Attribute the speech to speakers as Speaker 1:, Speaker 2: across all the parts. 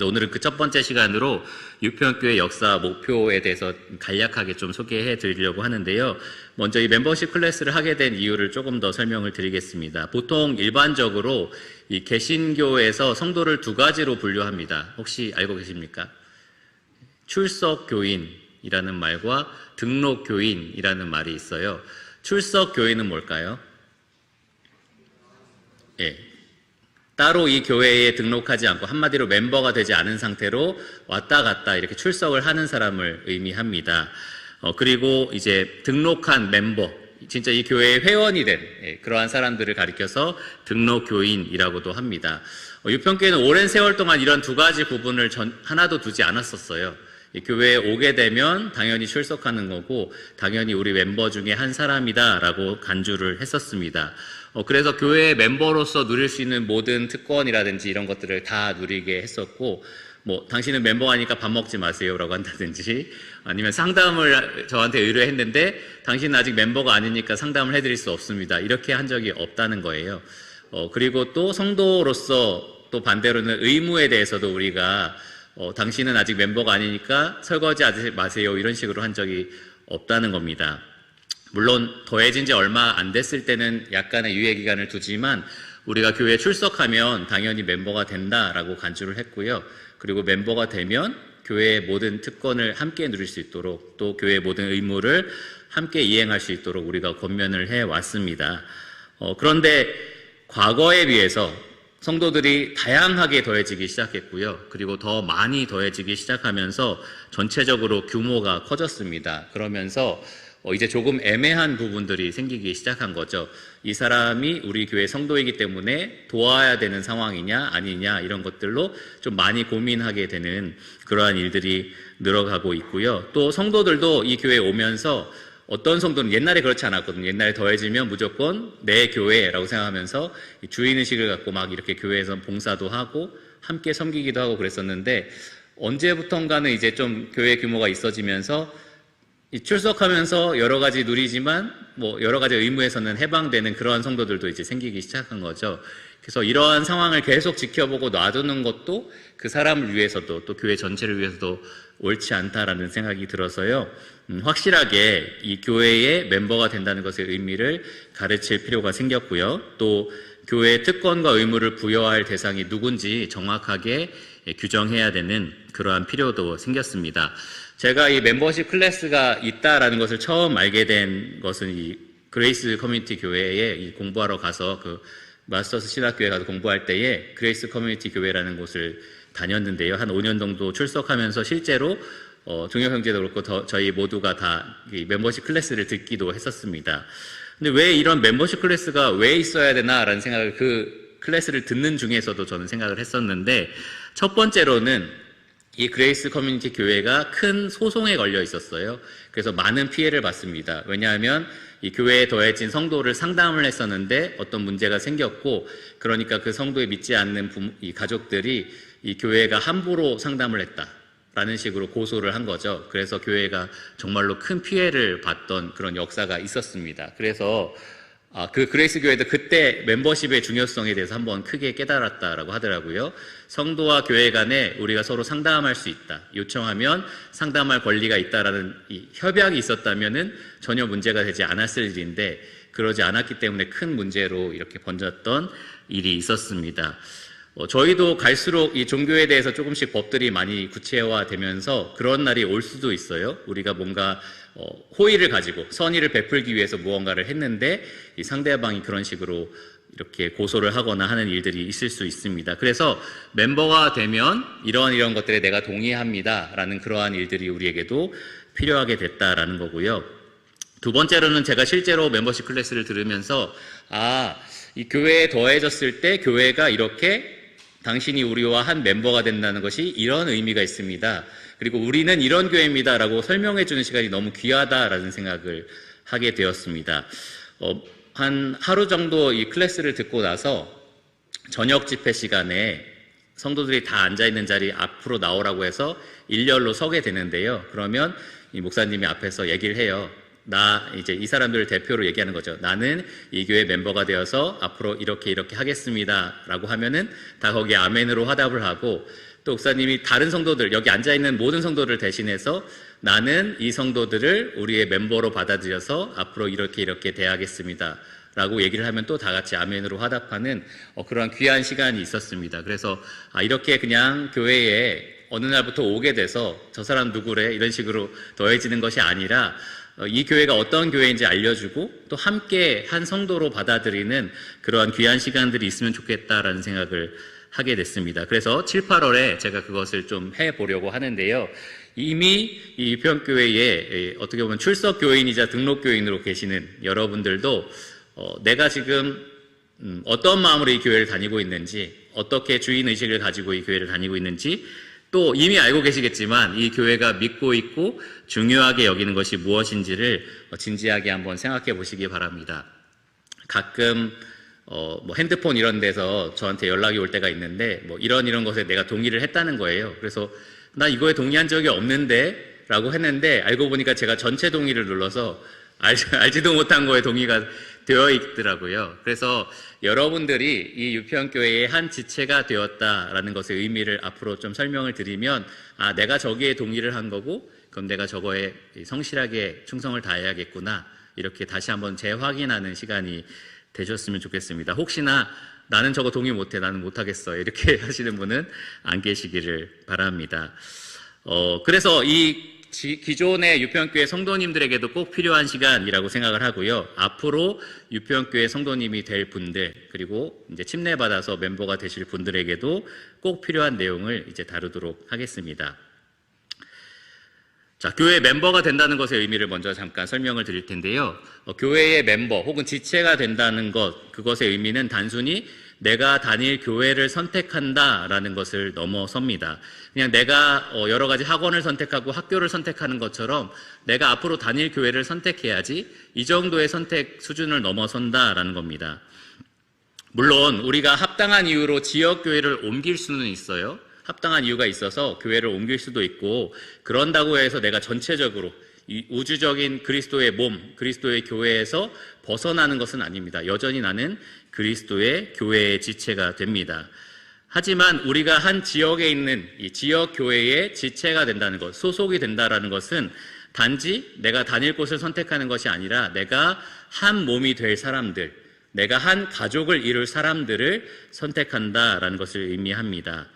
Speaker 1: 그래서 오늘은 그 첫 번째 시간으로 유평교회 역사 목표에 대해서 간략하게 좀 소개해 드리려고 하는데요. 먼저 이 멤버십 클래스를 하게 된 이유를 조금 더 설명을 드리겠습니다. 보통 일반적으로 이 개신교에서 성도를 두 가지로 분류합니다. 혹시 알고 계십니까? 출석교인이라는 말과 등록교인이라는 말이 있어요. 출석교인은 뭘까요? 예. 따로 이 교회에 등록하지 않고 한마디로 멤버가 되지 않은 상태로 왔다 갔다 이렇게 출석을 하는 사람을 의미합니다. 그리고 이제 등록한 멤버, 진짜 이 교회의 회원이 된 그러한 사람들을 가리켜서 등록교인이라고도 합니다. 유평교회는 오랜 세월 동안 이런 두 가지 구분을 하나도 두지 않았었어요. 이 교회에 오게 되면 당연히 출석하는 거고 당연히 우리 멤버 중에 한 사람이다라고 간주를 했었습니다. 그래서 교회의 멤버로서 누릴 수 있는 모든 특권이라든지 이런 것들을 다 누리게 했었고, 뭐 당신은 멤버가 아니니까 밥 먹지 마세요라고 한다든지, 아니면 상담을 저한테 의뢰했는데 당신은 아직 멤버가 아니니까 상담을 해드릴 수 없습니다, 이렇게 한 적이 없다는 거예요. 그리고 또 성도로서 또 반대로는 의무에 대해서도 우리가 당신은 아직 멤버가 아니니까 설거지 하지 마세요, 이런 식으로 한 적이 없다는 겁니다. 물론 더해진 지 얼마 안 됐을 때는 약간의 유예 기간을 두지만 우리가 교회에 출석하면 당연히 멤버가 된다라고 간주를 했고요. 그리고 멤버가 되면 교회의 모든 특권을 함께 누릴 수 있도록, 또 교회의 모든 의무를 함께 이행할 수 있도록 우리가 권면을 해왔습니다. 그런데 과거에 비해서 성도들이 다양하게 더해지기 시작했고요. 그리고 더 많이 더해지기 시작하면서 전체적으로 규모가 커졌습니다. 그러면서 이제 조금 애매한 부분들이 생기기 시작한 거죠. 이 사람이 우리 교회 성도이기 때문에 도와야 되는 상황이냐 아니냐, 이런 것들로 좀 많이 고민하게 되는 그러한 일들이 늘어가고 있고요. 또 성도들도 이 교회에 오면서 어떤 성도는 옛날에 그렇지 않았거든요. 옛날에 더해지면 무조건 내 교회라고 생각하면서 주인의식을 갖고 막 이렇게 교회에서 봉사도 하고 함께 섬기기도 하고 그랬었는데, 언제부턴가는 이제 좀 교회 규모가 있어지면서 출석하면서 여러 가지 누리지만 뭐 여러 가지 의무에서는 해방되는 그러한 성도들도 이제 생기기 시작한 거죠. 그래서 이러한 상황을 계속 지켜보고 놔두는 것도 그 사람을 위해서도 또 교회 전체를 위해서도 옳지 않다라는 생각이 들어서요. 확실하게 이 교회의 멤버가 된다는 것의 의미를 가르칠 필요가 생겼고요. 또 교회의 특권과 의무를 부여할 대상이 누군지 정확하게 규정해야 되는 그러한 필요도 생겼습니다. 제가 이 멤버십 클래스가 있다라는 것을 처음 알게 된 것은 이 그레이스 커뮤니티 교회에 공부하러 가서 그 마스터스 신학교에 가서 공부할 때에 그레이스 커뮤니티 교회라는 곳을 다녔는데요. 한 5년 정도 출석하면서 실제로 종혁 형제도 그렇고 저희 모두가 다 이 멤버십 클래스를 듣기도 했었습니다. 근데 왜 이런 멤버십 클래스가 왜 있어야 되나라는 생각을 그 클래스를 듣는 중에서도 저는 생각을 했었는데, 첫 번째로는 이 그레이스 커뮤니티 교회가 큰 소송에 걸려 있었어요. 그래서 많은 피해를 봤습니다. 왜냐하면 이 교회에 더해진 성도를 상담을 했었는데 어떤 문제가 생겼고, 그러니까 그 성도에 믿지 않는 이 가족들이 이 교회가 함부로 상담을 했다라는 식으로 고소를 한 거죠. 그래서 교회가 정말로 큰 피해를 봤던 그런 역사가 있었습니다. 그래서 그 그레이스 교회도 그때 멤버십의 중요성에 대해서 한번 크게 깨달았다라고 하더라고요. 성도와 교회 간에 우리가 서로 상담할 수 있다, 요청하면 상담할 권리가 있다라는 이 협약이 있었다면은 전혀 문제가 되지 않았을 일인데, 그러지 않았기 때문에 큰 문제로 이렇게 번졌던 일이 있었습니다. 저희도 갈수록 이 종교에 대해서 조금씩 법들이 많이 구체화되면서 그런 날이 올 수도 있어요. 우리가 뭔가 호의를 가지고 선의를 베풀기 위해서 무언가를 했는데 이 상대방이 그런 식으로 이렇게 고소를 하거나 하는 일들이 있을 수 있습니다. 그래서 멤버가 되면 이런 것들에 내가 동의합니다 라는 그러한 일들이 우리에게도 필요하게 됐다라는 거고요. 두 번째로는 제가 실제로 멤버십 클래스를 들으면서 이 교회에 더해졌을 때 교회가 이렇게 당신이 우리와 한 멤버가 된다는 것이 이런 의미가 있습니다, 그리고 우리는 이런 교회입니다 라고 설명해 주는 시간이 너무 귀하다라는 생각을 하게 되었습니다. 한 하루 정도 이 클래스를 듣고 나서 저녁 집회 시간에 성도들이 다 앉아있는 자리 앞으로 나오라고 해서 일렬로 서게 되는데요. 그러면 이 목사님이 앞에서 얘기를 해요. 이제 이 사람들을 대표로 얘기하는 거죠. 나는 이 교회 멤버가 되어서 앞으로 이렇게 하겠습니다 라고 하면은 다 거기에 아멘으로 화답을 하고, 또 목사님이 다른 성도들, 여기 앉아있는 모든 성도들을 대신해서 나는 이 성도들을 우리의 멤버로 받아들여서 앞으로 이렇게 대하겠습니다 라고 얘기를 하면 또 다 같이 아멘으로 화답하는 그러한 귀한 시간이 있었습니다. 그래서 이렇게 그냥 교회에 어느 날부터 오게 돼서 저 사람 누구래 이런 식으로 더해지는 것이 아니라 이 교회가 어떤 교회인지 알려주고 또 함께 한 성도로 받아들이는 그러한 귀한 시간들이 있으면 좋겠다라는 생각을 하게 됐습니다. 그래서 7, 8월에 제가 그것을 좀 해보려고 하는데요. 이미 이 유평교회에 어떻게 보면 출석 교인이자 등록 교인으로 계시는 여러분들도 내가 지금 어떤 마음으로 이 교회를 다니고 있는지, 어떻게 주인의식을 가지고 이 교회를 다니고 있는지 또 이미 알고 계시겠지만 이 교회가 믿고 있고 중요하게 여기는 것이 무엇인지를 진지하게 한번 생각해 보시기 바랍니다. 가끔 뭐 핸드폰 이런 데서 저한테 연락이 올 때가 있는데 뭐 이런 것에 내가 동의를 했다는 거예요. 그래서 나 이거에 동의한 적이 없는데 라고 했는데 알고 보니까 제가 전체 동의를 눌러서 알지도 못한 거에 동의가 되어 있더라고요. 그래서 여러분들이 이 유평교회의 한 지체가 되었다라는 것의 의미를 앞으로 좀 설명을 드리면 내가 저기에 동의를 한 거고 그럼 내가 저거에 성실하게 충성을 다해야겠구나 이렇게 다시 한번 재확인하는 시간이 되셨으면 좋겠습니다. 혹시나 나는 저거 동의 못해, 나는 못하겠어 이렇게 하시는 분은 안 계시기를 바랍니다. 그래서 이 기존의 유평교회 성도님들에게도 꼭 필요한 시간이라고 생각을 하고요. 앞으로 유평교회 성도님이 될 분들, 그리고 이제 침례받아서 멤버가 되실 분들에게도 꼭 필요한 내용을 이제 다루도록 하겠습니다. 자, 교회 멤버가 된다는 것의 의미를 먼저 잠깐 설명을 드릴 텐데요. 교회의 멤버 혹은 지체가 된다는 것, 그것의 의미는 단순히 내가 다닐 교회를 선택한다라는 것을 넘어섭니다. 그냥 내가 여러 가지 학원을 선택하고 학교를 선택하는 것처럼 내가 앞으로 다닐 교회를 선택해야지 이 정도의 선택 수준을 넘어선다라는 겁니다. 물론 우리가 합당한 이유로 지역교회를 옮길 수는 있어요. 합당한 이유가 있어서 교회를 옮길 수도 있고 그런다고 해서 내가 전체적으로 이 우주적인 그리스도의 몸, 그리스도의 교회에서 벗어나는 것은 아닙니다. 여전히 나는 그리스도의 교회의 지체가 됩니다. 하지만 우리가 한 지역에 있는 이 지역 교회의 지체가 된다는 것, 소속이 된다는 것은 단지 내가 다닐 곳을 선택하는 것이 아니라 내가 한 몸이 될 사람들, 내가 한 가족을 이룰 사람들을 선택한다라는 것을 의미합니다.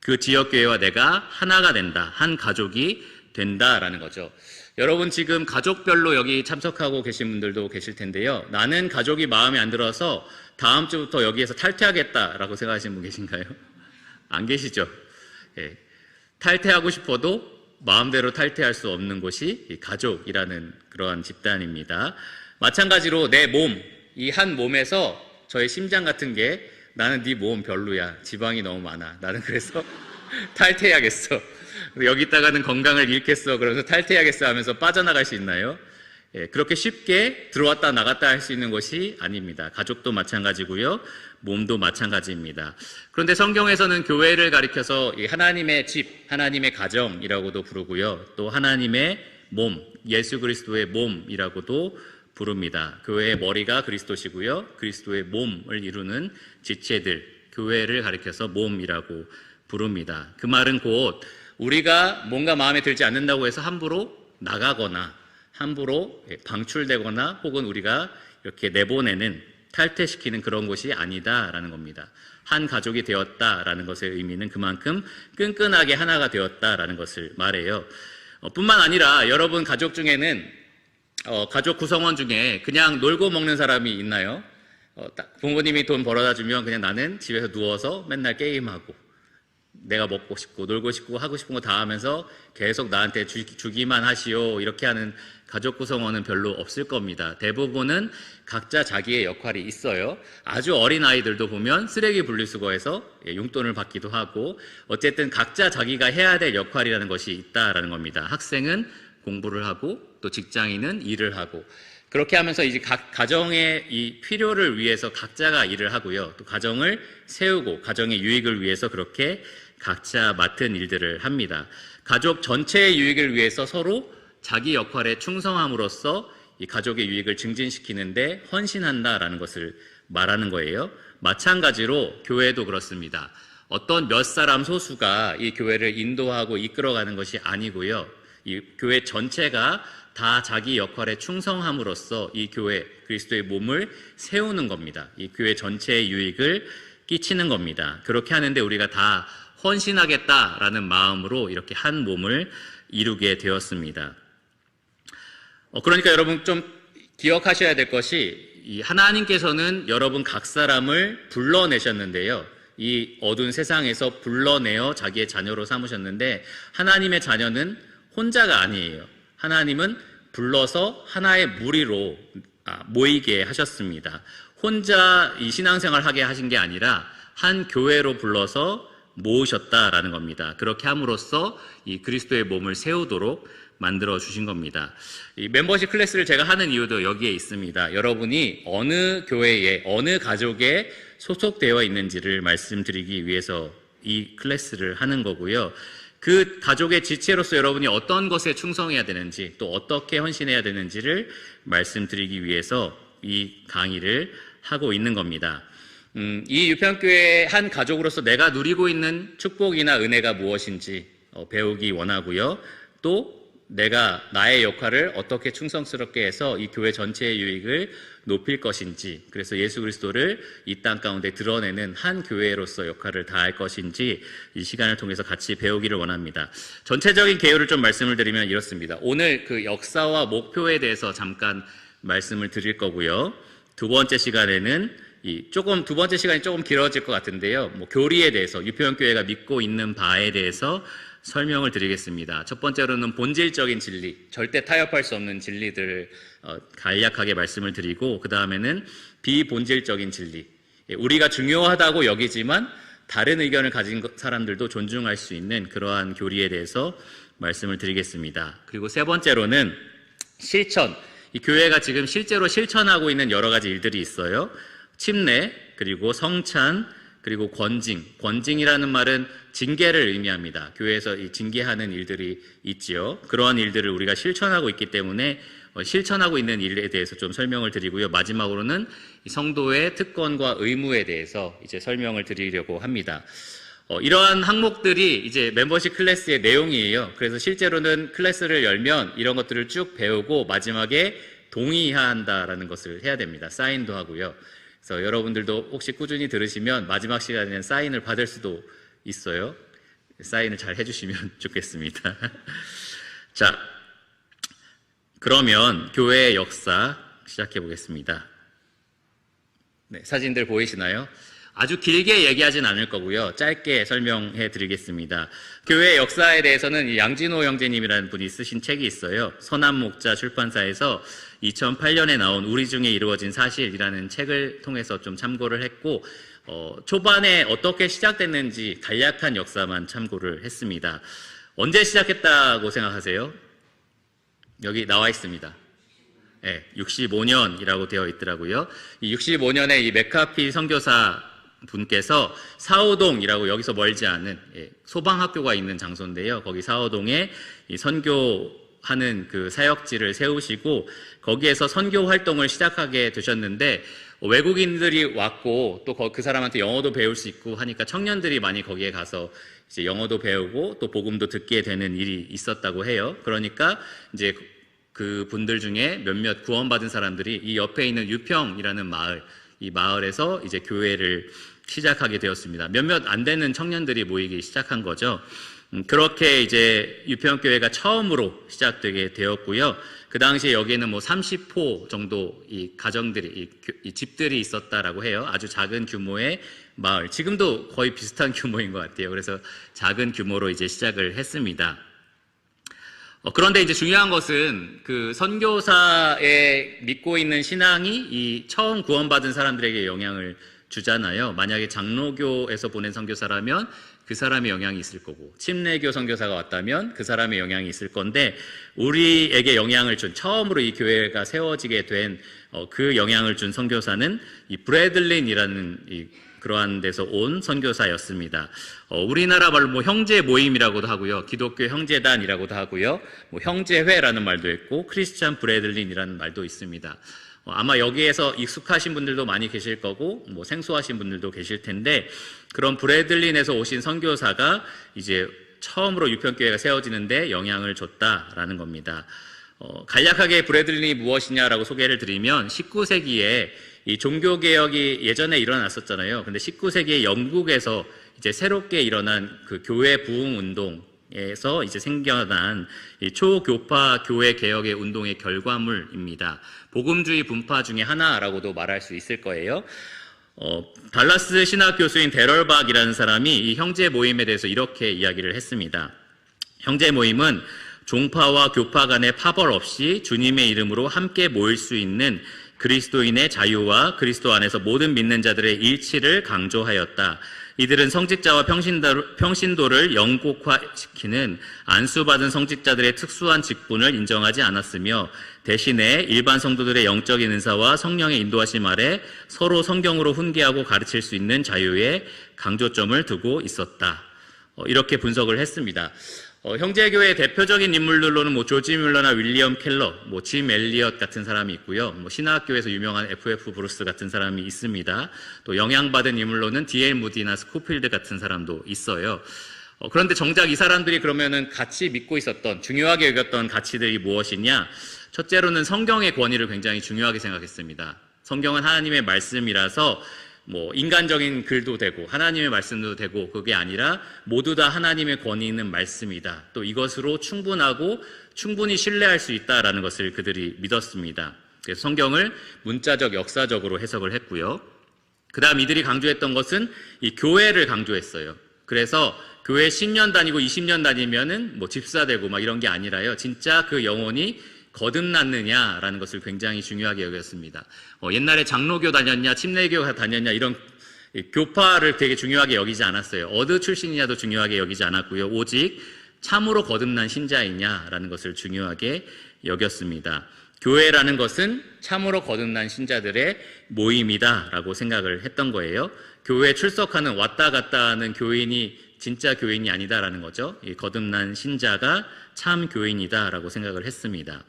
Speaker 1: 그 지역교회와 내가 하나가 된다, 한 가족이 된다라는 거죠. 여러분 지금 가족별로 여기 참석하고 계신 분들도 계실 텐데요. 나는 가족이 마음에 안 들어서 다음 주부터 여기에서 탈퇴하겠다라고 생각하시는 분 계신가요? 안 계시죠? 예. 탈퇴하고 싶어도 마음대로 탈퇴할 수 없는 곳이 이 가족이라는 그러한 집단입니다. 마찬가지로 내 몸, 이 한 몸에서 저의 심장 같은 게 나는 네 몸 별로야. 지방이 너무 많아. 나는 그래서 탈퇴해야겠어. 여기 있다가는 건강을 잃겠어. 그러면서 탈퇴해야겠어 하면서 빠져나갈 수 있나요? 예, 그렇게 쉽게 들어왔다 나갔다 할 수 있는 것이 아닙니다. 가족도 마찬가지고요. 몸도 마찬가지입니다. 그런데 성경에서는 교회를 가리켜서 하나님의 집, 하나님의 가정이라고도 부르고요. 또 하나님의 몸, 예수 그리스도의 몸이라고도 부릅니다. 교회의 머리가 그리스도시고요. 그리스도의 몸을 이루는 지체들, 교회를 가리켜서 몸이라고 부릅니다. 그 말은 곧 우리가 뭔가 마음에 들지 않는다고 해서 함부로 나가거나 함부로 방출되거나 혹은 우리가 이렇게 내보내는 탈퇴시키는 그런 것이 아니다라는 겁니다. 한 가족이 되었다라는 것의 의미는 그만큼 끈끈하게 하나가 되었다라는 것을 말해요. 뿐만 아니라 여러분 가족 중에는 가족 구성원 중에 그냥 놀고 먹는 사람이 있나요? 부모님이 돈 벌어다 주면 그냥 나는 집에서 누워서 맨날 게임하고 내가 먹고 싶고 놀고 싶고 하고 싶은 거 다 하면서 계속 나한테 주기만 하시오 이렇게 하는 가족 구성원은 별로 없을 겁니다. 대부분은 각자 자기의 역할이 있어요. 아주 어린 아이들도 보면 쓰레기 분리수거해서 용돈을 받기도 하고 어쨌든 각자 자기가 해야 될 역할이라는 것이 있다라는 겁니다. 학생은 공부를 하고 또 직장인은 일을 하고 그렇게 하면서 이제 각 가정의 이 필요를 위해서 각자가 일을 하고요. 또 가정을 세우고 가정의 유익을 위해서 그렇게 각자 맡은 일들을 합니다. 가족 전체의 유익을 위해서 서로 자기 역할에 충성함으로써 이 가족의 유익을 증진시키는데 헌신한다라는 것을 말하는 거예요. 마찬가지로 교회도 그렇습니다. 어떤 몇 사람 소수가 이 교회를 인도하고 이끌어가는 것이 아니고요. 이 교회 전체가 다 자기 역할에 충성함으로써 이 교회, 그리스도의 몸을 세우는 겁니다. 이 교회 전체의 유익을 끼치는 겁니다. 그렇게 하는데 우리가 다 헌신하겠다라는 마음으로 이렇게 한 몸을 이루게 되었습니다. 그러니까 여러분 좀 기억하셔야 될 것이, 이 하나님께서는 여러분 각 사람을 불러내셨는데요. 이 어두운 세상에서 불러내어 자기의 자녀로 삼으셨는데, 하나님의 자녀는 혼자가 아니에요. 하나님은 불러서 하나의 무리로 모이게 하셨습니다. 혼자 이 신앙생활 하게 하신 게 아니라 한 교회로 불러서 모으셨다라는 겁니다. 그렇게 함으로써 이 그리스도의 몸을 세우도록 만들어 주신 겁니다. 이 멤버십 클래스를 제가 하는 이유도 여기에 있습니다. 여러분이 어느 교회에, 어느 가족에 소속되어 있는지를 말씀드리기 위해서 이 클래스를 하는 거고요. 그 가족의 지체로서 여러분이 어떤 것에 충성해야 되는지, 또 어떻게 헌신해야 되는지를 말씀드리기 위해서 이 강의를 하고 있는 겁니다. 이 유평교회 한 가족으로서 내가 누리고 있는 축복이나 은혜가 무엇인지 배우기 원하고요. 또 내가 나의 역할을 어떻게 충성스럽게 해서 이 교회 전체의 유익을 높일 것인지, 그래서 예수 그리스도를 이 땅 가운데 드러내는 한 교회로서 역할을 다할 것인지 이 시간을 통해서 같이 배우기를 원합니다. 전체적인 개요를 좀 말씀을 드리면 이렇습니다. 오늘 그 역사와 목표에 대해서 잠깐 말씀을 드릴 거고요. 두 번째 시간에는 두 번째 시간이 조금 길어질 것 같은데요. 교리에 대해서, 유평교회가 믿고 있는 바에 대해서 설명을 드리겠습니다. 첫 번째로는 본질적인 진리, 절대 타협할 수 없는 진리들을 간략하게 말씀을 드리고, 그 다음에는 비본질적인 진리, 우리가 중요하다고 여기지만 다른 의견을 가진 사람들도 존중할 수 있는 그러한 교리에 대해서 말씀을 드리겠습니다. 그리고 세 번째로는 실천, 이 교회가 지금 실제로 실천하고 있는 여러 가지 일들이 있어요. 침례, 그리고 성찬, 그리고 권징. 권징이라는 말은 징계를 의미합니다. 교회에서 이 징계하는 일들이 있지요. 그러한 일들을 우리가 실천하고 있기 때문에 실천하고 있는 일에 대해서 좀 설명을 드리고요. 마지막으로는 이 성도의 특권과 의무에 대해서 이제 설명을 드리려고 합니다. 이러한 항목들이 이제 멤버십 클래스의 내용이에요. 그래서 실제로는 클래스를 열면 이런 것들을 쭉 배우고 마지막에 동의한다라는 것을 해야 됩니다. 사인도 하고요. 그래서 여러분들도 혹시 꾸준히 들으시면 마지막 시간에는 사인을 받을 수도 있어요. 사인을 잘 해주시면 좋겠습니다. 자, 그러면 교회의 역사 시작해 보겠습니다. 네, 사진들 보이시나요? 아주 길게 얘기하진 않을 거고요. 짧게 설명해 드리겠습니다. 교회의 역사에 대해서는 양진호 형제님이라는 분이 쓰신 책이 있어요. 선한목자 출판사에서 2008년에 나온 우리 중에 이루어진 사실이라는 책을 통해서 좀 참고를 했고, 초반에 어떻게 시작됐는지 간략한 역사만 참고를 했습니다. 언제 시작했다고 생각하세요? 여기 나와 있습니다. 네, 65년이라고 되어 있더라고요. 이 65년에 이 맥카피 선교사 분께서 사오동이라고 여기서 멀지 않은 소방학교가 있는 장소인데요. 거기 사오동에 이 선교하는 그 사역지를 세우시고 거기에서 선교 활동을 시작하게 되셨는데, 외국인들이 왔고 또 그 사람한테 영어도 배울 수 있고 하니까 청년들이 많이 거기에 가서 이제 영어도 배우고 또 복음도 듣게 되는 일이 있었다고 해요. 그러니까 이제 그 분들 중에 몇몇 구원받은 사람들이 이 옆에 있는 유평이라는 마을, 이 마을에서 이제 교회를 시작하게 되었습니다. 몇몇 안 되는 청년들이 모이기 시작한 거죠. 그렇게 이제 유평교회가 처음으로 시작되게 되었고요. 그 당시에 여기에는 30호 정도 이 가정들이, 이 집들이 있었다라고 해요. 아주 작은 규모의 마을. 지금도 거의 비슷한 규모인 것 같아요. 그래서 작은 규모로 이제 시작을 했습니다. 그런데 이제 중요한 것은 그 선교사의 믿고 있는 신앙이 이 처음 구원받은 사람들에게 영향을 주잖아요. 만약에 장로교에서 보낸 선교사라면 그 사람의 영향이 있을 거고, 침례교 선교사가 왔다면 그 사람의 영향이 있을 건데, 우리에게 영향을 준, 처음으로 이 교회가 세워지게 된 그 영향을 준 선교사는 이 브래들린이라는 이 그러한 데서 온 선교사였습니다. 우리나라 말로 형제 모임이라고도 하고요, 기독교 형제단이라고도 하고요, 형제회라는 말도 있고 크리스찬 브래들린이라는 말도 있습니다. 아마 여기에서 익숙하신 분들도 많이 계실 거고 뭐 생소하신 분들도 계실 텐데, 그런 브래들린에서 오신 선교사가 이제 처음으로 유평교회가 세워지는데 영향을 줬다라는 겁니다. 간략하게 브래들린이 무엇이냐라고 소개를 드리면, 19세기에 이 종교개혁이 예전에 일어났었잖아요. 근데 19세기에 영국에서 이제 새롭게 일어난 그 교회 부흥 운동에서 이제 생겨난 이 초교파 교회 개혁의 운동의 결과물입니다. 복음주의 분파 중에 하나라고도 말할 수 있을 거예요. 달라스 신학 교수인 데럴박이라는 사람이 이 형제 모임에 대해서 이렇게 이야기를 했습니다. 형제 모임은 종파와 교파 간의 파벌 없이 주님의 이름으로 함께 모일 수 있는 그리스도인의 자유와 그리스도 안에서 모든 믿는 자들의 일치를 강조하였다. 이들은 성직자와 평신도를 영국화시키는 안수받은 성직자들의 특수한 직분을 인정하지 않았으며, 대신에 일반 성도들의 영적인 은사와 성령의 인도하심 아래 서로 성경으로 훈계하고 가르칠 수 있는 자유에 강조점을 두고 있었다. 이렇게 분석을 했습니다. 형제교회의 대표적인 인물들로는 뭐 조지 뮬러나 윌리엄 켈러, 뭐 짐 엘리엇 같은 사람이 있고요. 뭐 신학교에서 유명한 FF 브루스 같은 사람이 있습니다. 또 영향받은 인물로는 D.L. 무디나 스코필드 같은 사람도 있어요. 그런데 정작 이 사람들이 그러면은 같이 믿고 있었던, 중요하게 여겼던 가치들이 무엇이냐? 첫째로는 성경의 권위를 굉장히 중요하게 생각했습니다. 성경은 하나님의 말씀이라서 뭐 인간적인 글도 되고 하나님의 말씀도 되고, 그게 아니라 모두 다 하나님의 권위 있는 말씀이다. 또 이것으로 충분하고 충분히 신뢰할 수 있다라는 것을 그들이 믿었습니다. 그래서 성경을 문자적, 역사적으로 해석을 했고요. 그 다음 이들이 강조했던 것은 이 교회를 강조했어요. 그래서 교회 10년 다니고 20년 다니면은 뭐 집사 되고 막 이런 게 아니라요. 진짜 그 영혼이 거듭났느냐라는 것을 굉장히 중요하게 여겼습니다. 옛날에 장로교 다녔냐, 침례교 다녔냐, 이런 교파를 되게 중요하게 여기지 않았어요. 어느 출신이냐도 중요하게 여기지 않았고요. 오직 참으로 거듭난 신자이냐라는 것을 중요하게 여겼습니다. 교회라는 것은 참으로 거듭난 신자들의 모임이다라고 생각을 했던 거예요. 교회에 출석하는, 왔다 갔다 하는 교인이 진짜 교인이 아니다라는 거죠. 이 거듭난 신자가 참 교인이다라고 생각을 했습니다.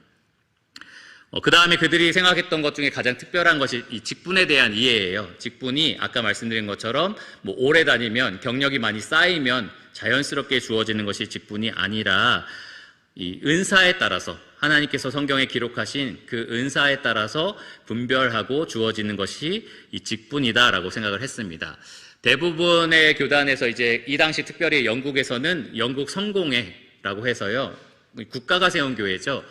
Speaker 1: 그 다음에 그들이 생각했던 것 중에 가장 특별한 것이 이 직분에 대한 이해예요. 직분이 아까 말씀드린 것처럼 뭐 오래 다니면, 경력이 많이 쌓이면 자연스럽게 주어지는 것이 직분이 아니라, 이 은사에 따라서, 하나님께서 성경에 기록하신 그 은사에 따라서 분별하고 주어지는 것이 이 직분이다라고 생각을 했습니다. 대부분의 교단에서 이제 이 당시 특별히 영국에서는 영국 성공회라고 해서요, 국가가 세운 교회죠.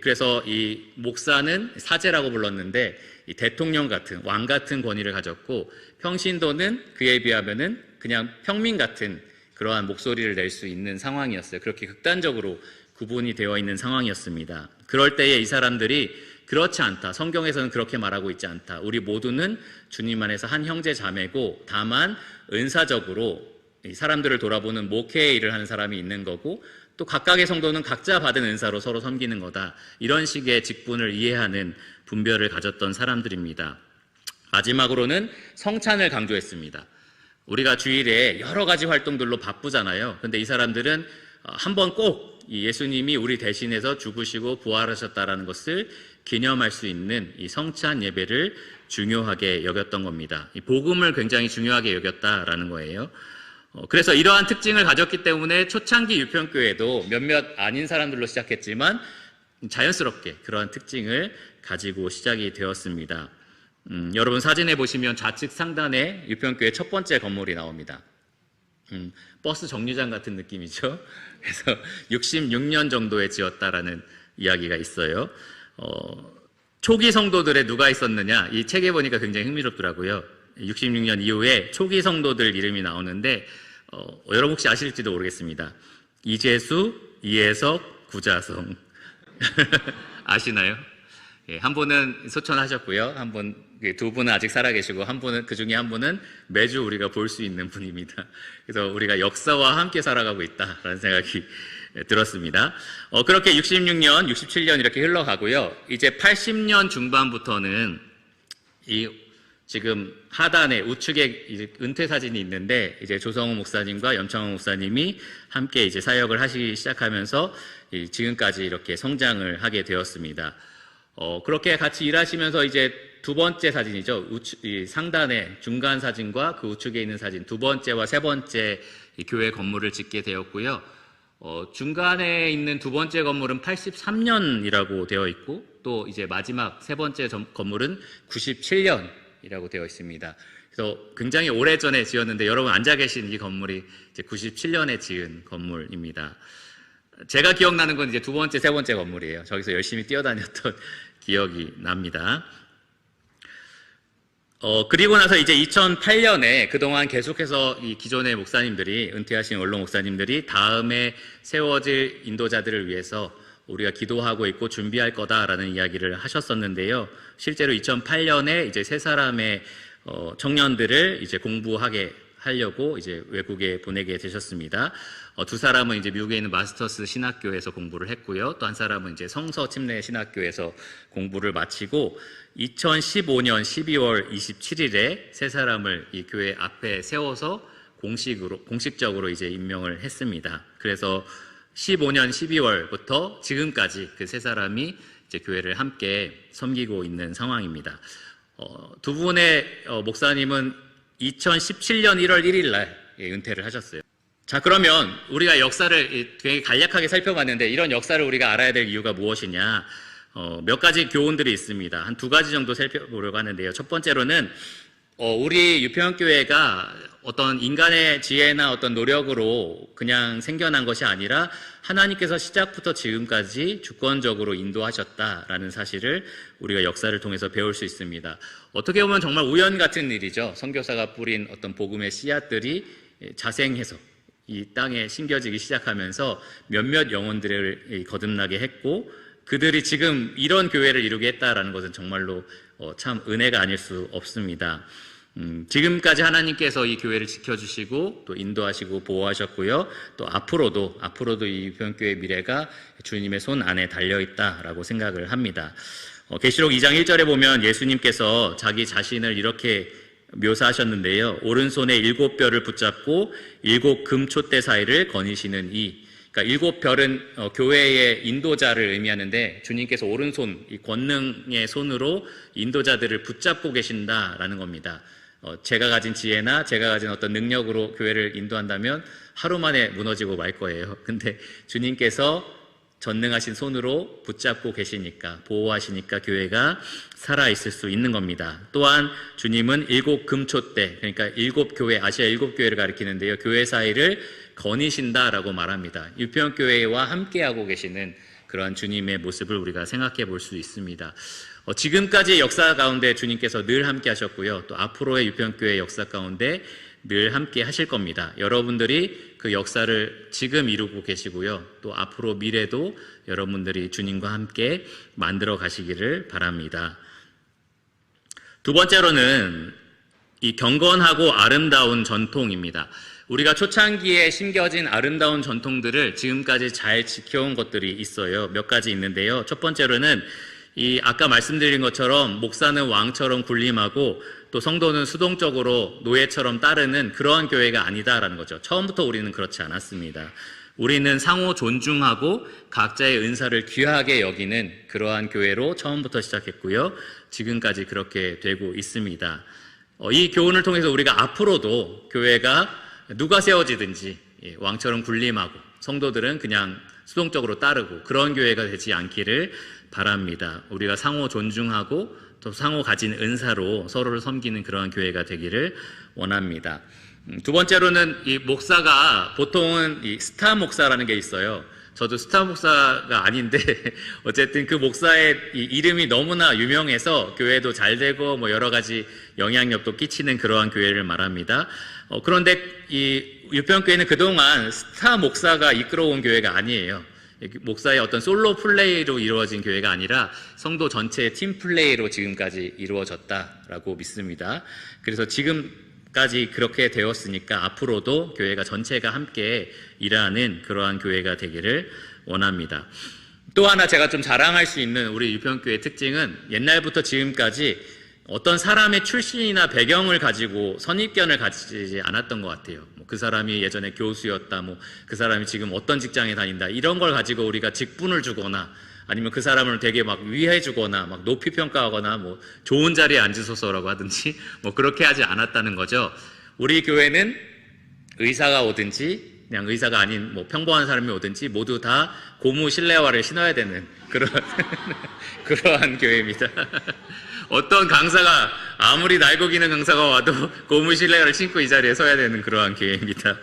Speaker 1: 그래서 이 목사는 사제라고 불렀는데 이 대통령 같은, 왕 같은 권위를 가졌고, 평신도는 그에 비하면은 그냥 평민 같은 그러한 목소리를 낼 수 있는 상황이었어요. 그렇게 극단적으로 구분이 되어 있는 상황이었습니다. 그럴 때에 이 사람들이 그렇지 않다, 성경에서는 그렇게 말하고 있지 않다, 우리 모두는 주님 안에서 한 형제 자매고, 다만 은사적으로 이 사람들을 돌아보는 목회의 일을 하는 사람이 있는 거고, 또 각각의 성도는 각자 받은 은사로 서로 섬기는 거다, 이런 식의 직분을 이해하는 분별을 가졌던 사람들입니다. 마지막으로는 성찬을 강조했습니다. 우리가 주일에 여러 가지 활동들로 바쁘잖아요. 근데 이 사람들은 한번 꼭 예수님이 우리 대신해서 죽으시고 부활하셨다라는 것을 기념할 수 있는 이 성찬 예배를 중요하게 여겼던 겁니다. 이 복음을 굉장히 중요하게 여겼다라는 거예요. 그래서 이러한 특징을 가졌기 때문에 초창기 유평교회도 몇몇 아닌 사람들로 시작했지만 자연스럽게 그러한 특징을 가지고 시작이 되었습니다. 여러분 사진에 보시면 좌측 상단에 유평교회 첫 번째 건물이 나옵니다. 버스 정류장 같은 느낌이죠. 그래서 66년 정도에 지었다라는 이야기가 있어요. 초기 성도들에 누가 있었느냐, 이 책에 보니까 굉장히 흥미롭더라고요. 66년 이후에 초기 성도들 이름이 나오는데 여러분 혹시 아실지도 모르겠습니다. 이재수, 이혜석, 구자성 아시나요? 예, 한 분은 소천하셨고요. 두 분은 아직 살아계시고, 그 중에 한 분은 매주 우리가 볼 수 있는 분입니다. 그래서 우리가 역사와 함께 살아가고 있다라는 생각이 들었습니다. 그렇게 66년, 67년 이렇게 흘러가고요. 이제 80년 중반부터는 지금 하단에 우측에 이제 은퇴 사진이 있는데, 이제 조성우 목사님과 염창호 목사님이 함께 이제 사역을 하시기 시작하면서 지금까지 이렇게 성장을 하게 되었습니다. 그렇게 같이 일하시면서 이제 두 번째 사진이죠. 이 상단에 중간 사진과 그 우측에 있는 사진, 두 번째와 세 번째 이 교회 건물을 짓게 되었고요. 중간에 있는 두 번째 건물은 83년이라고 되어 있고, 또 이제 마지막 세 번째 건물은 97년이라고 되어 있습니다. 그래서 굉장히 오래전에 지었는데, 여러분 앉아 계신 이 건물이 이제 97년에 지은 건물입니다. 제가 기억나는 건 이제 두 번째, 세 번째 건물이에요. 저기서 열심히 뛰어다녔던 기억이 납니다. 그리고 나서 이제 2008년에 그동안 계속해서 이 기존의 목사님들이, 은퇴하신 원로 목사님들이 다음에 세워질 인도자들을 위해서 우리가 기도하고 있고 준비할 거다라는 이야기를 하셨었는데요. 실제로 2008년에 이제 세 사람의 청년들을 이제 공부하게 하려고 이제 외국에 보내게 되셨습니다. 두 사람은 이제 미국에 있는 마스터스 신학교에서 공부를 했고요. 또 한 사람은 이제 성서 침례 신학교에서 공부를 마치고 2015년 12월 27일에 세 사람을 이 교회 앞에 세워서 공식적으로 이제 임명을 했습니다. 그래서 15년 12월부터 지금까지 그 세 사람이 이제 교회를 함께 섬기고 있는 상황입니다. 두 분의 목사님은 2017년 1월 1일 날 은퇴를 하셨어요. 자, 그러면 우리가 역사를 되게 간략하게 살펴봤는데, 이런 역사를 우리가 알아야 될 이유가 무엇이냐? 몇 가지 교훈들이 있습니다. 한 두 가지 정도 살펴보려고 하는데요. 첫 번째로는 우리 유평교회가 어떤 인간의 지혜나 어떤 노력으로 그냥 생겨난 것이 아니라 하나님께서 시작부터 지금까지 주권적으로 인도하셨다라는 사실을 우리가 역사를 통해서 배울 수 있습니다. 어떻게 보면 정말 우연 같은 일이죠. 선교사가 뿌린 어떤 복음의 씨앗들이 자생해서 이 땅에 심겨지기 시작하면서 몇몇 영혼들을 거듭나게 했고, 그들이 지금 이런 교회를 이루게 했다라는 것은 정말로 참 은혜가 아닐 수 없습니다. 지금까지 하나님께서 이 교회를 지켜주시고 또 인도하시고 보호하셨고요. 또 앞으로도 이 유평교회의 미래가 주님의 손 안에 달려있다라고 생각을 합니다. 계시록 2장 1절에 보면 예수님께서 자기 자신을 이렇게 묘사하셨는데요. 오른손에 7별을 붙잡고 7 금촛대 사이를 거니시는 그러니까 7별은 교회의 인도자를 의미하는데, 주님께서 오른손, 이 권능의 손으로 인도자들을 붙잡고 계신다라는 겁니다. 제가 가진 지혜나 제가 가진 어떤 능력으로 교회를 인도한다면 하루 만에 무너지고 말 거예요. 근데 주님께서 전능하신 손으로 붙잡고 계시니까, 보호하시니까 교회가 살아있을 수 있는 겁니다. 또한 주님은 7 금촛대, 그러니까 7교회, 아시아 7교회를 가리키는데요. 교회 사이를 거니신다라고 말합니다. 유평교회와 함께하고 계시는 그러한 주님의 모습을 우리가 생각해 볼 수 있습니다. 지금까지의 역사 가운데 주님께서 늘 함께 하셨고요. 또 앞으로의 유평교회 역사 가운데 늘 함께 하실 겁니다. 여러분들이 그 역사를 지금 이루고 계시고요. 또 앞으로 미래도 여러분들이 주님과 함께 만들어 가시기를 바랍니다. 두 번째로는 이 경건하고 아름다운 전통입니다. 우리가 초창기에 심겨진 아름다운 전통들을 지금까지 잘 지켜온 것들이 있어요. 몇 가지 있는데요. 첫 번째로는 이 아까 말씀드린 것처럼 목사는 왕처럼 군림하고 또 성도는 수동적으로 노예처럼 따르는 그러한 교회가 아니다라는 거죠. 처음부터 우리는 그렇지 않았습니다. 우리는 상호 존중하고 각자의 은사를 귀하게 여기는 그러한 교회로 처음부터 시작했고요. 지금까지 그렇게 되고 있습니다. 이 교훈을 통해서 우리가 앞으로도 교회가 누가 세워지든지 왕처럼 군림하고 성도들은 그냥 수동적으로 따르고 그런 교회가 되지 않기를 바랍니다. 우리가 상호 존중하고 또 상호 가진 은사로 서로를 섬기는 그러한 교회가 되기를 원합니다. 두 번째로는 이 목사가 보통은 이 스타 목사라는 게 있어요. 저도 스타 목사가 아닌데 어쨌든 그 목사의 이 이름이 너무나 유명해서 교회도 잘 되고 뭐 여러 가지 영향력도 끼치는 그러한 교회를 말합니다. 그런데 이 유평교회는 그동안 스타 목사가 이끌어온 교회가 아니에요. 목사의 어떤 솔로 플레이로 이루어진 교회가 아니라 성도 전체의 팀 플레이로 지금까지 이루어졌다라고 믿습니다. 그래서 지금까지 그렇게 되었으니까 앞으로도 교회가 전체가 함께 일하는 그러한 교회가 되기를 원합니다. 또 하나 제가 좀 자랑할 수 있는 우리 유평교회의 특징은 옛날부터 지금까지 어떤 사람의 출신이나 배경을 가지고 선입견을 가지지 않았던 것 같아요. 그 사람이 예전에 교수였다, 그 사람이 지금 어떤 직장에 다닌다, 이런 걸 가지고 우리가 직분을 주거나 아니면 그 사람을 되게 막 위해주거나 막 높이 평가하거나 뭐 좋은 자리에 앉으소서라고 하든지 뭐 그렇게 하지 않았다는 거죠. 우리 교회는 의사가 오든지 그냥 의사가 아닌 뭐 평범한 사람이 오든지 모두 다 고무 실내화를 신어야 되는 그러한 교회입니다. 어떤 강사가 아무리 날고 기는 강사가 와도 고무 실내화를 신고 이 자리에 서야 되는 그러한 교회입니다.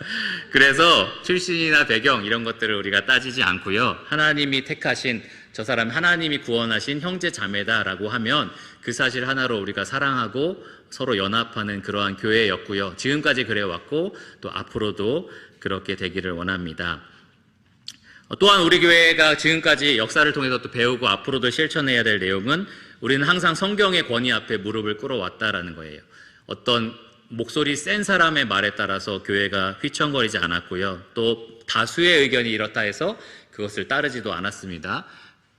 Speaker 1: 그래서 출신이나 배경 이런 것들을 우리가 따지지 않고요. 하나님이 택하신 저 사람 하나님이 구원하신 형제 자매다라고 하면 그 사실 하나로 우리가 사랑하고 서로 연합하는 그러한 교회였고요. 지금까지 그래왔고 또 앞으로도 그렇게 되기를 원합니다. 또한 우리 교회가 지금까지 역사를 통해서 또 배우고 앞으로도 실천해야 될 내용은 우리는 항상 성경의 권위 앞에 무릎을 꿇어왔다라는 거예요. 어떤 목소리 센 사람의 말에 따라서 교회가 휘청거리지 않았고요. 또 다수의 의견이 이렇다 해서 그것을 따르지도 않았습니다.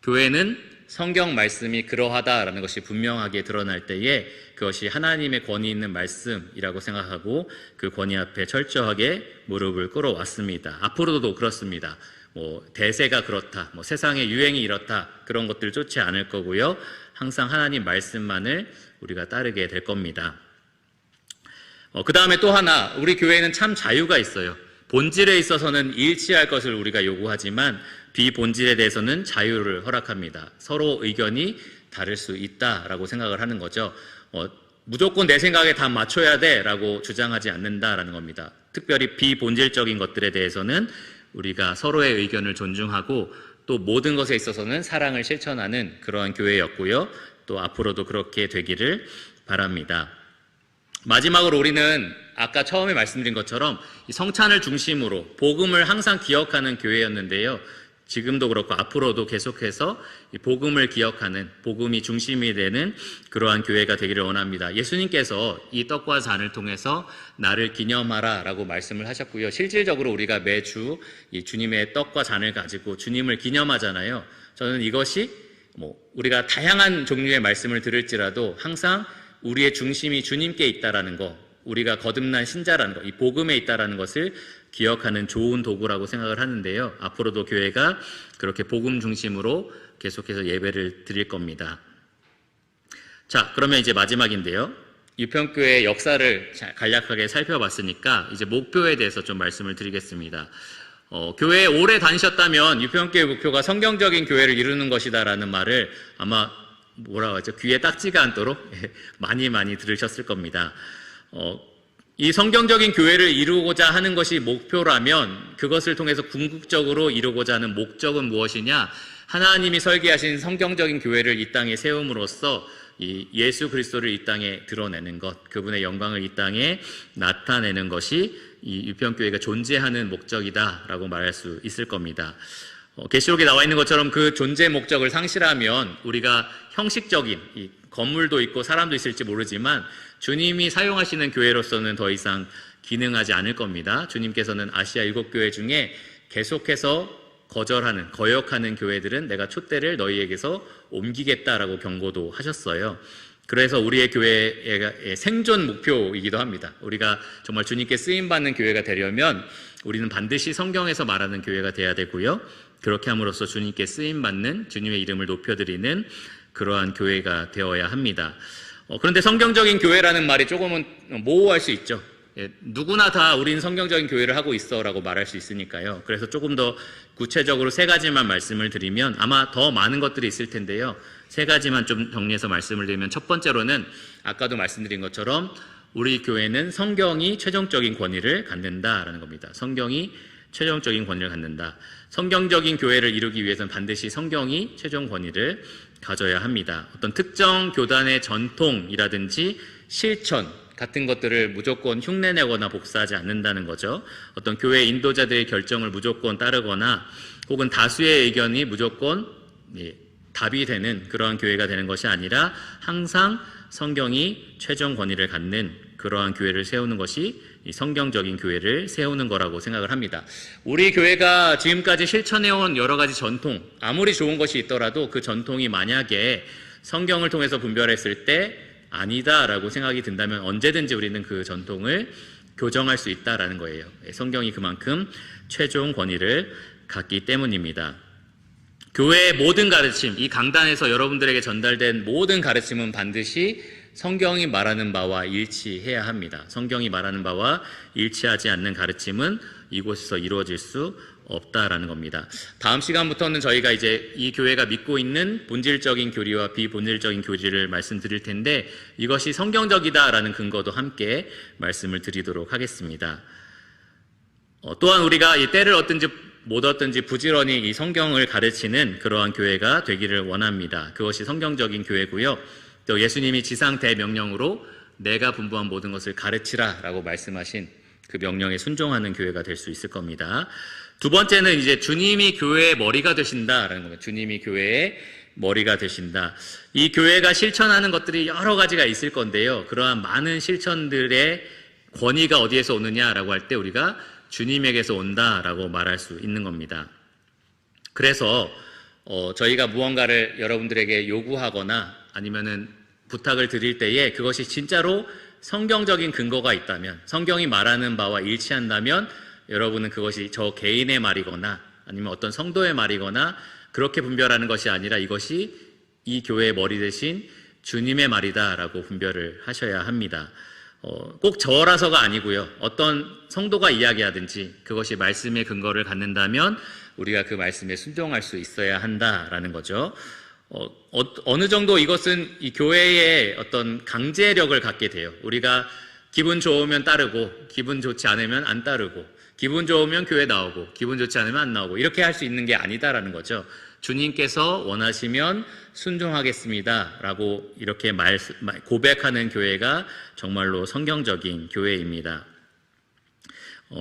Speaker 1: 교회는 성경 말씀이 그러하다라는 것이 분명하게 드러날 때에 그것이 하나님의 권위 있는 말씀이라고 생각하고 그 권위 앞에 철저하게 무릎을 꿇어왔습니다. 앞으로도 그렇습니다. 뭐 대세가 그렇다, 뭐 세상의 유행이 이렇다 그런 것들 좋지 않을 거고요. 항상 하나님 말씀만을 우리가 따르게 될 겁니다. 그 다음에 또 하나 우리 교회는 참 자유가 있어요. 본질에 있어서는 일치할 것을 우리가 요구하지만 비본질에 대해서는 자유를 허락합니다. 서로 의견이 다를 수 있다라고 생각을 하는 거죠. 무조건 내 생각에 다 맞춰야 돼라고 주장하지 않는다라는 겁니다. 특별히 비본질적인 것들에 대해서는 우리가 서로의 의견을 존중하고 또 모든 것에 있어서는 사랑을 실천하는 그러한 교회였고요. 또 앞으로도 그렇게 되기를 바랍니다. 마지막으로 우리는 아까 처음에 말씀드린 것처럼 성찬을 중심으로 복음을 항상 기억하는 교회였는데요. 지금도 그렇고 앞으로도 계속해서 복음을 기억하는 복음이 중심이 되는 그러한 교회가 되기를 원합니다. 예수님께서 이 떡과 잔을 통해서 나를 기념하라 라고 말씀을 하셨고요. 실질적으로 우리가 매주 이 주님의 떡과 잔을 가지고 주님을 기념하잖아요. 저는 이것이 우리가 다양한 종류의 말씀을 들을지라도 항상 우리의 중심이 주님께 있다라는 거, 우리가 거듭난 신자라는 것, 이 복음에 있다라는 것을 기억하는 좋은 도구라고 생각을 하는데요. 앞으로도 교회가 그렇게 복음 중심으로 계속해서 예배를 드릴 겁니다. 자, 그러면 이제 마지막인데요. 유평교회의 역사를 간략하게 살펴봤으니까 이제 목표에 대해서 좀 말씀을 드리겠습니다. 교회에 오래 다니셨다면 유평교회 목표가 성경적인 교회를 이루는 것이다라는 말을 아마 뭐라고 하죠? 귀에 딱지가 않도록 많이 들으셨을 겁니다. 이 성경적인 교회를 이루고자 하는 것이 목표라면 그것을 통해서 궁극적으로 이루고자 하는 목적은 무엇이냐? 하나님이 설계하신 성경적인 교회를 이 땅에 세움으로써 이 예수 그리스도를 이 땅에 드러내는 것, 그분의 영광을 이 땅에 나타내는 것이 이 유평교회가 존재하는 목적이다라고 말할 수 있을 겁니다. 계시록에 나와 있는 것처럼 그 존재 목적을 상실하면 우리가 형식적인 이 건물도 있고 사람도 있을지 모르지만 주님이 사용하시는 교회로서는 더 이상 기능하지 않을 겁니다. 주님께서는 아시아 7교회 중에 계속해서 거역하는 교회들은 내가 촛대를 너희에게서 옮기겠다라고 경고도 하셨어요. 그래서 우리의 교회의 생존 목표이기도 합니다. 우리가 정말 주님께 쓰임받는 교회가 되려면 우리는 반드시 성경에서 말하는 교회가 돼야 되고요. 그렇게 함으로써 주님께 쓰임받는 주님의 이름을 높여드리는 그러한 교회가 되어야 합니다. 그런데 성경적인 교회라는 말이 조금은 모호할 수 있죠. 누구나 다 우린 성경적인 교회를 하고 있어 라고 말할 수 있으니까요. 그래서 조금 더 구체적으로 3가지만 말씀을 드리면 아마 더 많은 것들이 있을 텐데요. 3가지만 좀 정리해서 말씀을 드리면 첫 번째로는 아까도 말씀드린 것처럼 우리 교회는 성경이 최종적인 권위를 갖는다라는 겁니다. 성경이 최종적인 권위를 갖는다. 성경적인 교회를 이루기 위해서는 반드시 성경이 최종 권위를 가져야 합니다. 어떤 특정 교단의 전통이라든지 실천 같은 것들을 무조건 흉내내거나 복사하지 않는다는 거죠. 어떤 교회 인도자들의 결정을 무조건 따르거나 혹은 다수의 의견이 무조건 답이 되는 그러한 교회가 되는 것이 아니라 항상 성경이 최종 권위를 갖는 그러한 교회를 세우는 것이 성경적인 교회를 세우는 거라고 생각을 합니다. 우리 교회가 지금까지 실천해온 여러 가지 전통, 아무리 좋은 것이 있더라도 그 전통이 만약에 성경을 통해서 분별했을 때 아니다라고 생각이 든다면 언제든지 우리는 그 전통을 교정할 수 있다라는 거예요. 성경이 그만큼 최종 권위를 갖기 때문입니다. 교회의 모든 가르침, 이 강단에서 여러분들에게 전달된 모든 가르침은 반드시 성경이 말하는 바와 일치해야 합니다. 성경이 말하는 바와 일치하지 않는 가르침은 이곳에서 이루어질 수 없다라는 겁니다. 다음 시간부터는 저희가 이제 이 교회가 믿고 있는 본질적인 교리와 비본질적인 교리를 말씀드릴 텐데, 이것이 성경적이다라는 근거도 함께 말씀을 드리도록 하겠습니다. 또한 우리가 이 때를 얻든지 못 얻든지 부지런히 이 성경을 가르치는 그러한 교회가 되기를 원합니다. 그것이 성경적인 교회고요. 또 예수님이 지상 대명령으로 내가 분부한 모든 것을 가르치라 라고 말씀하신 그 명령에 순종하는 교회가 될 수 있을 겁니다. 두 번째는 이제 주님이 교회의 머리가 되신다라는 겁니다. 주님이 교회의 머리가 되신다. 이 교회가 실천하는 것들이 여러 가지가 있을 건데요. 그러한 많은 실천들의 권위가 어디에서 오느냐라고 할 때 우리가 주님에게서 온다라고 말할 수 있는 겁니다. 그래서 저희가 무언가를 여러분들에게 요구하거나 아니면은 부탁을 드릴 때에 그것이 진짜로 성경적인 근거가 있다면, 성경이 말하는 바와 일치한다면 여러분은 그것이 저 개인의 말이거나 아니면 어떤 성도의 말이거나 그렇게 분별하는 것이 아니라 이것이 이 교회의 머리 대신 주님의 말이다라고 분별을 하셔야 합니다. 꼭 저라서가 아니고요. 어떤 성도가 이야기하든지 그것이 말씀의 근거를 갖는다면 우리가 그 말씀에 순종할 수 있어야 한다라는 거죠. 어느 정도 이것은 이 교회의 어떤 강제력을 갖게 돼요. 우리가 기분 좋으면 따르고 기분 좋지 않으면 안 따르고, 기분 좋으면 교회 나오고 기분 좋지 않으면 안 나오고, 이렇게 할 수 있는 게 아니다라는 거죠. 주님께서 원하시면 순종하겠습니다 라고 이렇게 고백하는 교회가 정말로 성경적인 교회입니다.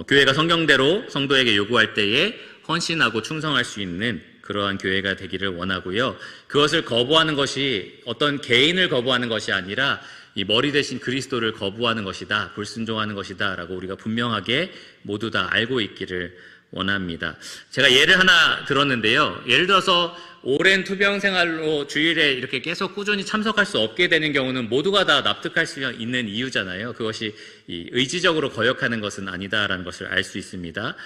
Speaker 1: 교회가 성경대로 성도에게 요구할 때에 헌신하고 충성할 수 있는 그러한 교회가 되기를 원하고요. 그것을 거부하는 것이 어떤 개인을 거부하는 것이 아니라 이 머리 대신 그리스도를 거부하는 것이다, 불순종하는 것이다 라고 우리가 분명하게 모두 다 알고 있기를 원합니다. 제가 예를 하나 들었는데요. 예를 들어서 오랜 투병 생활로 주일에 이렇게 계속 꾸준히 참석할 수 없게 되는 경우는 모두가 다 납득할 수 있는 이유잖아요. 그것이 의지적으로 거역하는 것은 아니다라는 것을 알 수 있습니다.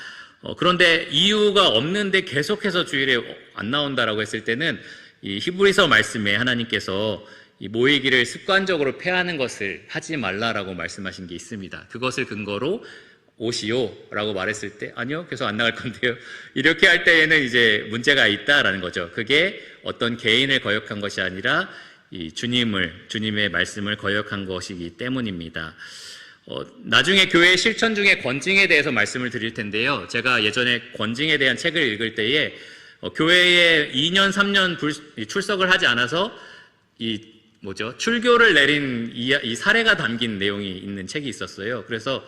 Speaker 1: 그런데 이유가 없는데 계속해서 주일에 안 나온다라고 했을 때는 이 히브리서 말씀에 하나님께서 이 모이기를 습관적으로 패하는 것을 하지 말라라고 말씀하신 게 있습니다. 그것을 근거로 오시오 라고 말했을 때 아니요, 계속 안 나갈 건데요, 이렇게 할 때에는 이제 문제가 있다라는 거죠. 그게 어떤 개인을 거역한 것이 아니라 이 주님의 말씀을 거역한 것이기 때문입니다. 나중에 교회 실천 중에 권징에 대해서 말씀을 드릴 텐데요. 제가 예전에 권징에 대한 책을 읽을 때에 교회에 2년 3년 출석을 하지 않아서 출교를 내린 이 사례가 담긴 내용이 있는 책이 있었어요. 그래서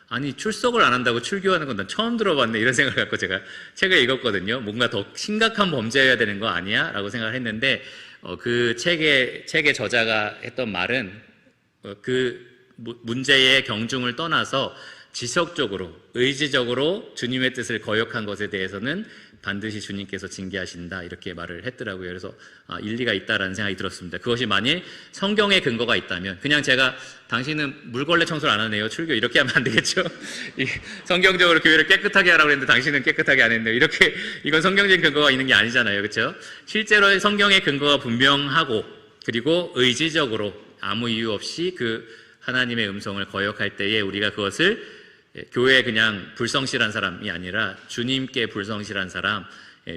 Speaker 1: 아니, 출석을 안 한다고 출교하는 건 난 처음 들어봤네, 이런 생각을 갖고 제가 책을 읽었거든요. 뭔가 더 심각한 범죄여야 되는 거 아니야? 라고 생각을 했는데 그 책의 저자가 했던 말은 그 문제의 경중을 떠나서 지속적으로, 의지적으로 주님의 뜻을 거역한 것에 대해서는 반드시 주님께서 징계하신다, 이렇게 말을 했더라고요. 그래서 일리가 있다라는 생각이 들었습니다. 그것이 만일 성경의 근거가 있다면, 그냥 제가 당신은 물걸레 청소를 안 하네요, 출교, 이렇게 하면 안 되겠죠. 성경적으로 교회를 깨끗하게 하라고 했는데 당신은 깨끗하게 안 했네요, 이렇게, 이건 성경적인 근거가 있는 게 아니잖아요, 그렇죠? 실제로 성경의 근거가 분명하고 그리고 의지적으로 아무 이유 없이 그 하나님의 음성을 거역할 때에 우리가 그것을 교회에 그냥 불성실한 사람이 아니라 주님께 불성실한 사람,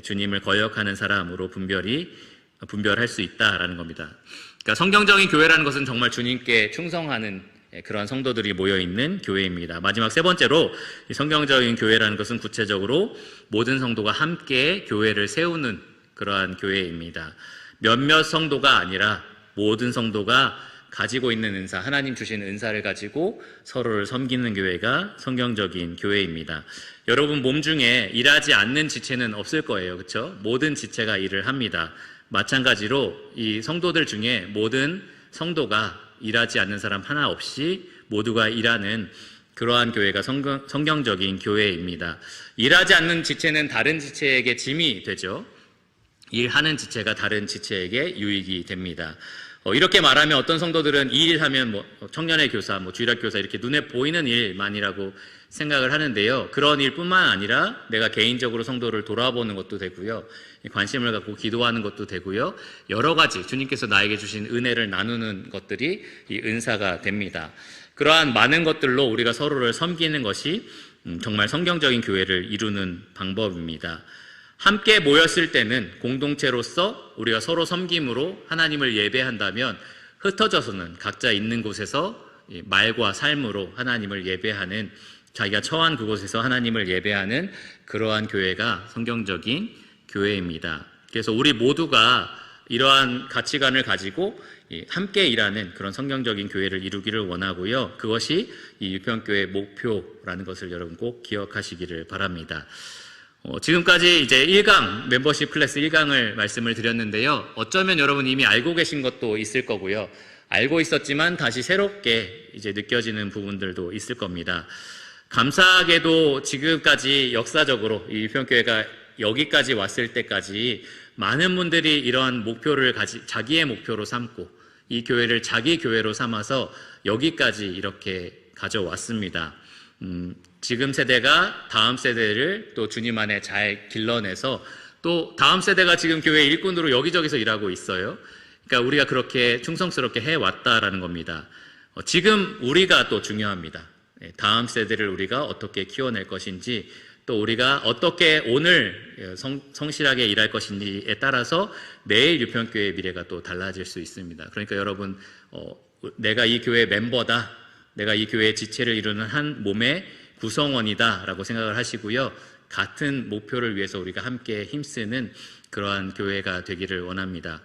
Speaker 1: 주님을 거역하는 사람으로 분별할 수 있다라는 겁니다. 그러니까 성경적인 교회라는 것은 정말 주님께 충성하는 그러한 성도들이 모여있는 교회입니다. 마지막 세 번째로, 성경적인 교회라는 것은 구체적으로 모든 성도가 함께 교회를 세우는 그러한 교회입니다. 몇몇 성도가 아니라 모든 성도가 가지고 있는 은사, 하나님 주신 은사를 가지고 서로를 섬기는 교회가 성경적인 교회입니다. 여러분 몸 중에 일하지 않는 지체는 없을 거예요, 그렇죠? 모든 지체가 일을 합니다. 마찬가지로 이 성도들 중에 모든 성도가 일하지 않는 사람 하나 없이 모두가 일하는 그러한 교회가 성경적인 교회입니다. 일하지 않는 지체는 다른 지체에게 짐이 되죠. 일하는 지체가 다른 지체에게 유익이 됩니다. 이렇게 말하면 어떤 성도들은 이 일 하면 뭐 청년의 교사, 뭐 주일학 교사 이렇게 눈에 보이는 일만이라고 생각을 하는데요. 그런 일뿐만 아니라 내가 개인적으로 성도를 돌아보는 것도 되고요. 관심을 갖고 기도하는 것도 되고요. 여러 가지 주님께서 나에게 주신 은혜를 나누는 것들이 이 은사가 됩니다. 그러한 많은 것들로 우리가 서로를 섬기는 것이 정말 성경적인 교회를 이루는 방법입니다. 함께 모였을 때는 공동체로서 우리가 서로 섬김으로 하나님을 예배한다면 흩어져서는 각자 있는 곳에서 말과 삶으로 하나님을 예배하는, 자기가 처한 그곳에서 하나님을 예배하는 그러한 교회가 성경적인 교회입니다. 그래서 우리 모두가 이러한 가치관을 가지고 함께 일하는 그런 성경적인 교회를 이루기를 원하고요. 그것이 이 유평교회의 목표라는 것을 여러분 꼭 기억하시기를 바랍니다. 지금까지 이제 1강, 멤버십 클래스 1강을 말씀을 드렸는데요. 어쩌면 여러분 이미 알고 계신 것도 있을 거고요. 알고 있었지만 다시 새롭게 이제 느껴지는 부분들도 있을 겁니다. 감사하게도 지금까지 역사적으로 이 유평교회가 여기까지 왔을 때까지 많은 분들이 이러한 목표를 자기의 목표로 삼고 이 교회를 자기 교회로 삼아서 여기까지 이렇게 가져왔습니다. 지금 세대가 다음 세대를 또 주님 안에 잘 길러내서 또 다음 세대가 지금 교회 일꾼으로 여기저기서 일하고 있어요. 그러니까 우리가 그렇게 충성스럽게 해왔다라는 겁니다. 지금 우리가 또 중요합니다. 다음 세대를 우리가 어떻게 키워낼 것인지, 또 우리가 어떻게 오늘 성실하게 일할 것인지에 따라서 내일 유평교회의 미래가 또 달라질 수 있습니다. 그러니까 여러분, 내가 이 교회의 멤버다, 내가 이 교회의 지체를 이루는 한 몸의 구성원이다 라고 생각을 하시고요. 같은 목표를 위해서 우리가 함께 힘쓰는 그러한 교회가 되기를 원합니다.